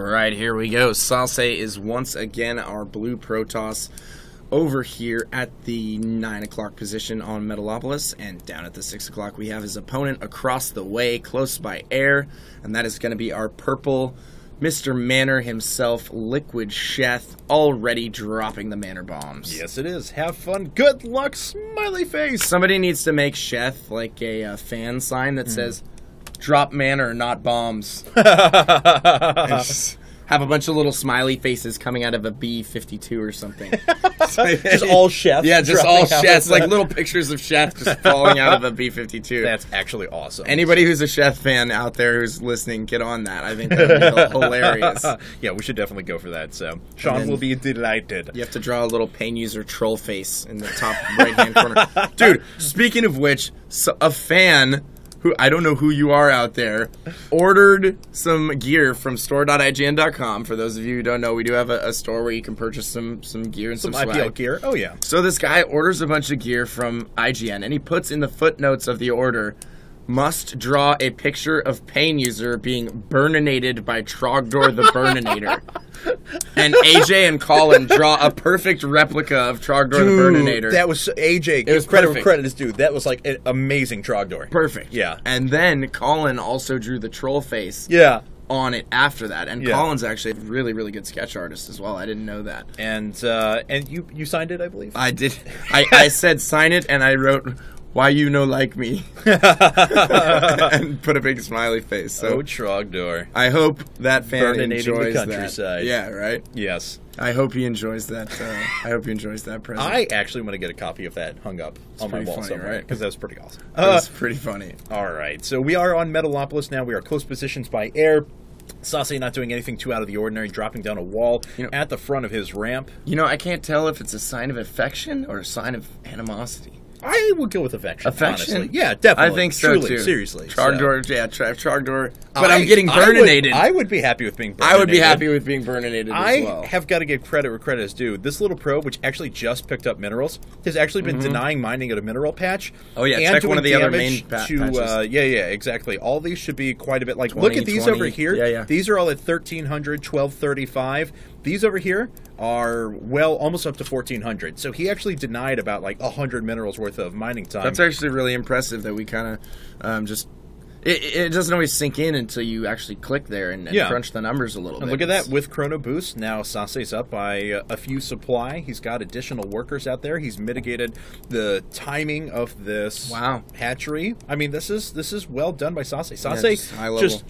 Alright, here we go. SaSe is once again our blue Protoss over here at the 9 o'clock position on Metalopolis, and down at the 6 o'clock we have his opponent across the way, close by air, and that is going to be our purple Mr. Manor himself, Liquid.Sheth, already dropping the Manor bombs. Yes, it is. Have fun. Good luck, smiley face. Somebody needs to make Sheth like a fan sign that says, "Drop Manor, not bombs." And just have a bunch of little smiley faces coming out of a B-52 or something. Just all Sheths. Yeah, just all Sheths. Like little pictures of Sheth just falling out of a B-52. That's actually awesome. Anybody who's a Sheth fan out there who's listening, get on that. I think that would be hilarious. Yeah, we should definitely go for that. So Sean will be delighted. You have to draw a little pain user troll face in the top right-hand corner. Dude, speaking of which, a fan... who I don't know who you are out there, ordered some gear from store.ign.com. For those of you who don't know, we do have a store where you can purchase some gear and some swag. IPL gear. Oh, yeah. So this guy orders a bunch of gear from IGN, and he puts in the footnotes of the order, must draw a picture of pain user being burninated by Trogdor the Burninator. And AJ and Colin draw a perfect replica of Trogdor the Burninator. That was AJ. It was credit where credit is due. That was like an amazing Trogdor. Perfect. Yeah. And then Colin also drew the troll face. Yeah. On it after that, and Colin's actually a really, really good sketch artist as well. I didn't know that. And you signed it, I believe. I did. I said sign it, and I wrote, "Why you no like me?" and put a big smiley face. So Trogdor. I hope that fan enjoys the countryside. That. Yeah, right. Yes. I hope he enjoys that. I hope he enjoys that present. I actually want to get a copy of that hung up on my wall somewhere, right? Because that was pretty awesome. That's pretty funny. All right, so we are on Metalopolis now. We are close positions by air. SaSe not doing anything too out of the ordinary, dropping down a wall at the front of his ramp. You know, I can't tell if it's a sign of affection or a sign of animosity. I would go with affection. Affection? Honestly. Yeah, definitely. I think so, truly, too. Seriously. Trogdor, Trogdor. But I'm getting burninated. I would be happy with being burninated. I would be happy with being burninated as well. I have got to give credit where credit is due. This little probe, which actually just picked up minerals, has actually been denying mining at a mineral patch. Oh, yeah. And check one of the other main patches. Yeah, exactly. All these should be quite a bit. Like, 20, look at these 20. over here. Yeah. These are all at 1,300, 1,235. These over here are, well, almost up to 1,400. So he actually denied about, like, 100 minerals worth of mining time. That's actually really impressive that we kind of just... It doesn't always sink in until you actually click there and crunch the numbers a little bit. Look at that. With Chrono Boost, now SaSe's up by a few supply. He's got additional workers out there. He's mitigated the timing of this hatchery. I mean, this is well done by SaSe. SaSe just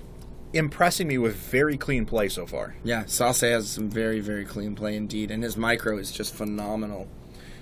impressing me with very clean play so far. Yeah, SaSe has some very, very clean play indeed, and his micro is just phenomenal.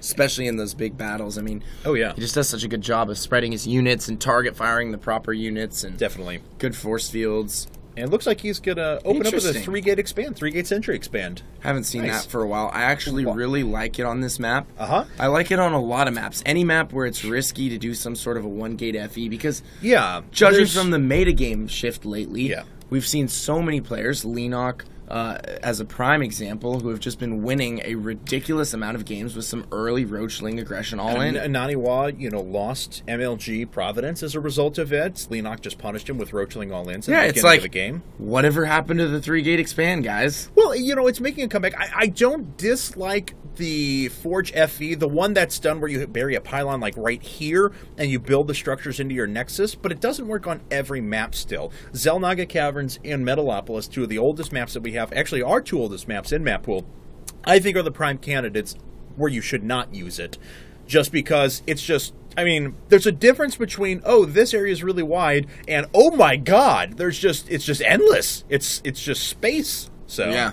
Especially in those big battles. I mean, he just does such a good job of spreading his units and target firing the proper units. And definitely. Good force fields. And it looks like he's going to open up with a 3-gate expand, 3-gate sentry expand. Haven't seen that for a while. I actually really like it on this map. Uh-huh. I like it on a lot of maps. Any map where it's risky to do some sort of a 1-gate FE because judging from the metagame shift lately, we've seen so many players, Lenok, as a prime example, who have just been winning a ridiculous amount of games with some early Roachling aggression all-in. Naniwa, lost MLG Providence as a result of it. Lenok just punished him with Roachling all-ins at the it's beginning like, of the game. Whatever happened to the 3-gate expand, guys? Well, it's making a comeback. I don't dislike the Forge FE, the one that's done where you bury a pylon like right here and you build the structures into your nexus, but it doesn't work on every map still. Xel'Naga Caverns and Metalopolis, two of the oldest maps that we have, actually our two oldest maps in map pool, I think are the prime candidates where you should not use it. Just because it's just, I mean, there's a difference between, oh, this area is really wide, and oh my god, it's just endless. It's just space. So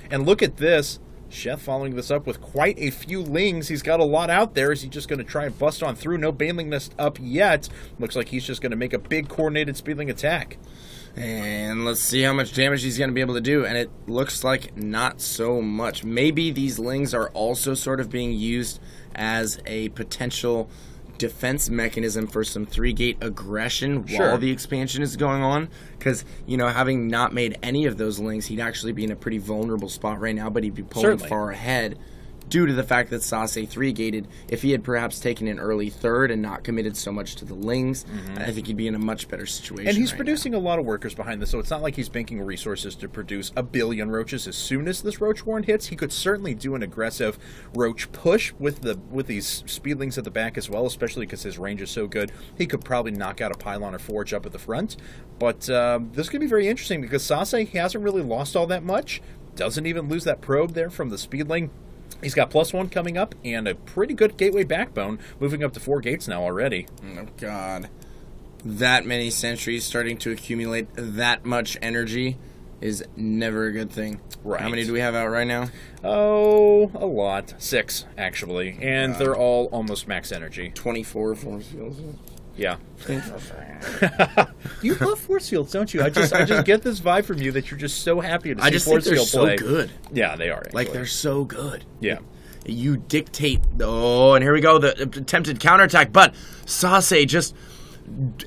and look at this. Sheth following this up with quite a few lings. He's got a lot out there. Is he just going to try and bust on through? No baneling nest up yet. Looks like he's just going to make a big coordinated speedling attack. And let's see how much damage he's going to be able to do. And it looks like not so much. Maybe these lings are also sort of being used as a potential defense mechanism for some 3-gate aggression while the expansion is going on. Because, having not made any of those lings, he'd actually be in a pretty vulnerable spot right now, but he'd be pulling far ahead due to the fact that SaSe 3-gated. If he had perhaps taken an early third and not committed so much to the lings, I think he'd be in a much better situation. And he's producing a lot of workers behind this, so it's not like he's banking resources to produce a billion roaches as soon as this roach warren hits. He could certainly do an aggressive roach push with these speedlings at the back as well, especially because his range is so good. He could probably knock out a pylon or forge up at the front. But this could be very interesting because SaSe hasn't really lost all that much. Doesn't even lose that probe there from the speedling. He's got +1 coming up and a pretty good gateway backbone, moving up to 4 gates now already. Oh, God. That many sentries starting to accumulate that much energy is never a good thing. Right. How many do we have out right now? Oh, a lot. 6, actually. And they're all almost max energy. 24 force fields. Yeah. You love force fields, don't you? I just get this vibe from you that you're just so happy to see force field play. so good. Yeah, they are. Actually. Like, they're so good. Yeah. You dictate. Oh, and here we go. The attempted counterattack. But SaSe just,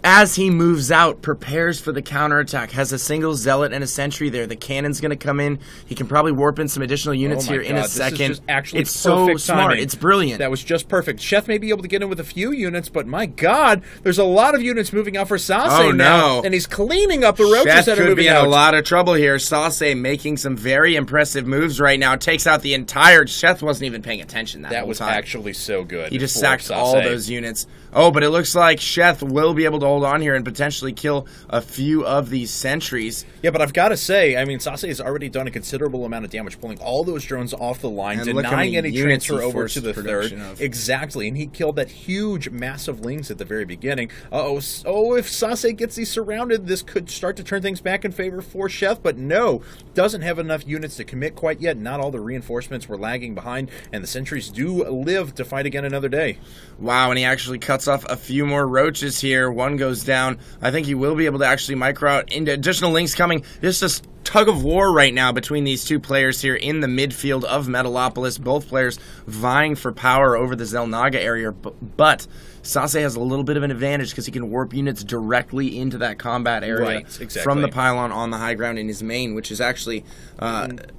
as he moves out, prepares for the counterattack. Has a single zealot and a sentry there. The cannon's going to come in. He can probably warp in some additional units here in a second. This is just actually it's so smart. Timing. It's brilliant. That was just perfect. Sheth may be able to get in with a few units, but my God, there's a lot of units moving out for SaSe now. And he's cleaning up the roaches Sheth that are could moving be in out. a lot of trouble here. SaSe making some very impressive moves right now. Takes out the entire... Sheth wasn't even paying attention that whole was time. Actually so good. He just sacked all those units. Oh, but it looks like Sheth will be able to hold on here and potentially kill a few of these sentries. Yeah, but I've got to say, I mean, SaSe has already done a considerable amount of damage, pulling all those drones off the line, denying any transfer over to the third. Exactly, and he killed that huge, massive lings at the very beginning. If SaSe gets these surrounded, this could start to turn things back in favor for Sheth, but no, doesn't have enough units to commit quite yet. Not all the reinforcements were lagging behind, and the sentries do live to fight again another day. Wow, and he actually cuts off a few more roaches here. One goes down. I think he will be able to actually micro out into additional links coming. Just a tug of war right now between these two players here in the midfield of Metalopolis. Both players vying for power over the Xel'Naga area, but SaSe has a little bit of an advantage because he can warp units directly into that combat area from the pylon on the high ground in his main, which is actually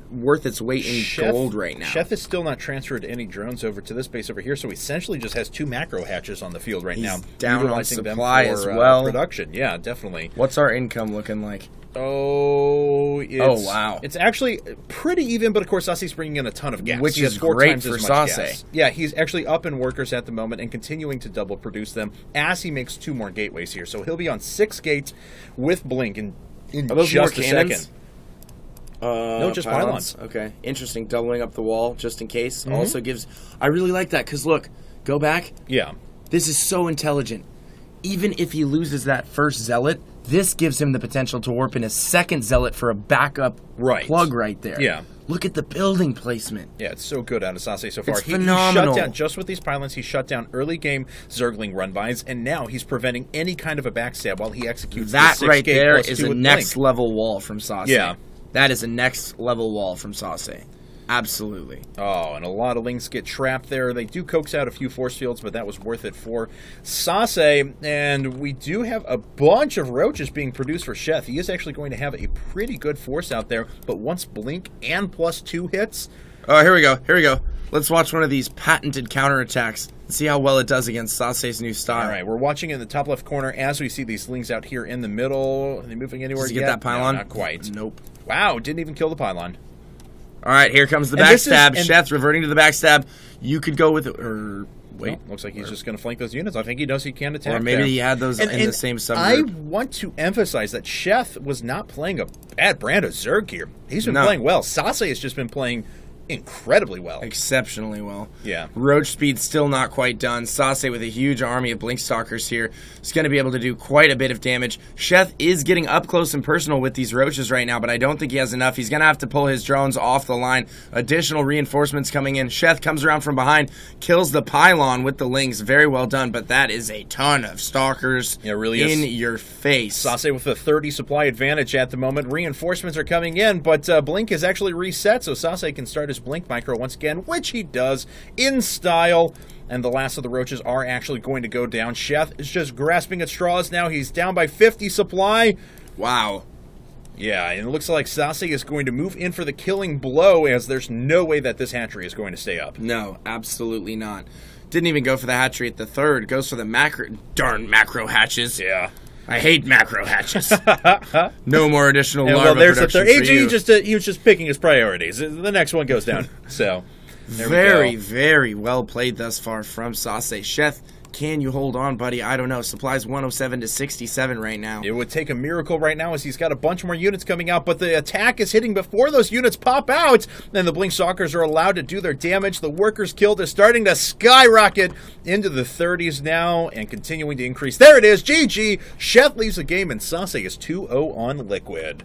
worth its weight in gold right now. Sheth has still not transferred any drones over to this base over here, so he essentially just has 2 macro hatches on the field right now. Down on supply as well. Production, yeah, definitely. What's our income looking like? Oh, wow. It's actually pretty even, but of course SaSe's bringing in a ton of gas. Which is great for SaSe. Yeah, he's actually up in workers at the moment and continuing to double produce them as he makes 2 more gateways here. So he'll be on 6 gates with Blink in just a second. No, just pylons. Okay, interesting. Doubling up the wall just in case also gives... I really like that because, look, go back. Yeah. This is so intelligent. Even if he loses that first zealot, this gives him the potential to warp in a second zealot for a backup plug right there. Yeah. Look at the building placement. Yeah, it's so good out of SaSe so far. It's phenomenal. He shut down, just with these pylons, he shut down early game Zergling run-bys, and now he's preventing any kind of a backstab while he executes that the 6 right gate there plus is 2 a with next Blink. level wall from SaSe. Yeah. That is a next level wall from SaSe. Absolutely. Oh, and a lot of lings get trapped there. They do coax out a few force fields, but that was worth it for SaSe. And we do have a bunch of roaches being produced for Sheth. He is actually going to have a pretty good force out there, but once Blink and +2 hits... Oh, here we go. Here we go. Let's watch one of these patented counterattacks and see how well it does against SaSe's new style. All right, we're watching in the top left corner as we see these lings out here in the middle. Are they moving anywhere yet? Does he get that pylon? No, not quite. Nope. Wow, didn't even kill the pylon. All right, here comes the backstab. Sheth reverting to the backstab. You could go with it, or wait. Looks like he's just going to flank those units. I think he knows he can attack. Or maybe he had those in the same subgroup. I want to emphasize that Sheth was not playing a bad brand of Zerg here. He's been playing well. SaSe has just been playing incredibly well. Exceptionally well. Yeah. Roach speed still not quite done. SaSe with a huge army of Blinkstalkers here is going to be able to do quite a bit of damage. Sheth is getting up close and personal with these roaches right now, but I don't think he has enough. He's going to have to pull his drones off the line. Additional reinforcements coming in. Sheth comes around from behind, kills the pylon with the lings. Very well done, but that is a ton of stalkers in your face. SaSe with a 30 supply advantage at the moment. Reinforcements are coming in, but Blink is actually reset, so SaSe can start his Blink micro once again, which he does in style. And the last of the roaches are actually going to go down. Sheth is just grasping at straws now. He's down by 50 supply. Wow. Yeah, and it looks like SaSe is going to move in for the killing blow, as there's no way that this hatchery is going to stay up. No, absolutely not. Didn't even go for the hatchery at the third. Goes for the darn macro hatches. Yeah. I hate macro hatches. No more additional larva well, there's the production third. for you. He was just picking his priorities. The next one goes down. So, very, very well played thus far from SaSe. Sheth, can you hold on, buddy? I don't know. Supplies 107 to 67 right now. It would take a miracle right now, as he's got a bunch more units coming out, but the attack is hitting before those units pop out, and the Blink Stalkers are allowed to do their damage. The workers killed is starting to skyrocket into the 30s now, and continuing to increase. There it is, GG! Sheth leaves the game, and SaSe is 2-0 on Liquid.